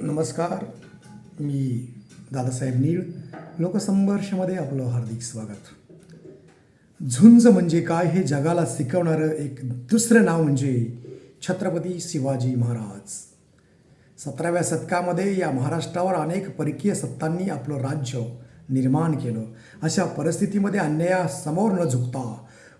नमस्कार. मी दादासाहेब नीळ. लोकसंघर्षमध्ये आपलं हार्दिक स्वागत. झुंज म्हणजे काय हे जगाला शिकवणारं एक दुसरं नाव म्हणजे छत्रपती शिवाजी महाराज. 17व्या शतकामध्ये या महाराष्ट्रावर अनेक परकीय सत्तांनी आपलं राज्य निर्माण केलं. अशा परिस्थितीमध्ये अन्यायासमोर न झुकता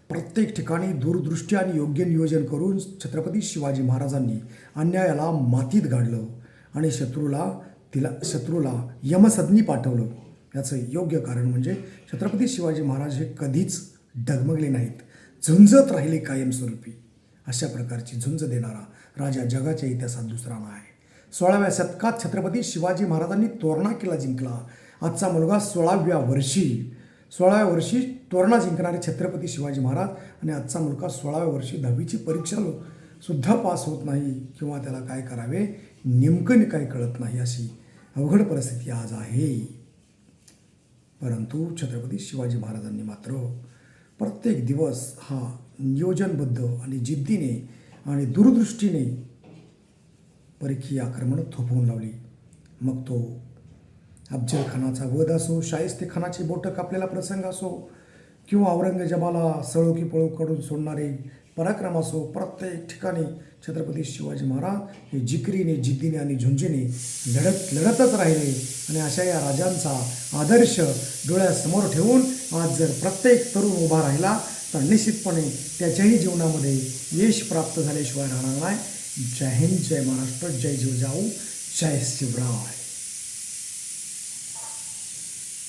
प्रत्येक ठिकाणी दूरदृष्टी आणि योग्य नियोजन करून छत्रपती शिवाजी महाराजांनी अन्यायाला मातीत गाडलं आणि शत्रूला यमसदनी पाठवलं. याचं योग्य कारण म्हणजे छत्रपती शिवाजी महाराज हे कधीच डगमगले नाहीत, झुंजत राहिले कायमस्वरूपी. अशा प्रकारची झुंज देणारा राजा जगाच्या इतिहासात दुसरा नाही. 16व्या शतकात छत्रपती शिवाजी महाराजांनी तोरणा किल्ला जिंकला. आजचा मुलगा 16व्या वर्षी तोरणा जिंकणारे छत्रपती शिवाजी महाराज आणि आजचा मुलगा 16व्या वर्षी 10वीची परीक्षा सुद्धा पास होत नाही किंवा त्याला काय करावे नेमकं काही कळत नाही. अशी अवघड परिस्थिती आज आहे. परंतु छत्रपती शिवाजी महाराजांनी मात्र प्रत्येक दिवस हा नियोजनबद्ध आणि जिद्दीने आणि दूरदृष्टीने परकीय आक्रमण थोपवून लावली. मग तो अफजल खानाचा वध असो, शाहिस्ते खानाची बोटं कापलेला प्रसंग असो किंवा औरंगजेबाला सळो की पळो कडून सोडणारे पराक्रम असो, प्रत्येक ठिकाणी छत्रपती शिवाजी महाराज हे जिकरीने, जिद्दीने आणि झुंजीने लढतच राहिले. आणि अशा या राजांचा आदर्श डोळ्यासमोर ठेवून आज जर प्रत्येक तरुण उभा राहिला तर निश्चितपणे त्याच्याही जीवनामध्ये यश प्राप्त झाल्याशिवाय राहणार नाही. जय हिंद, जय महाराष्ट्र, जय जिजाऊ, जय शिवराय.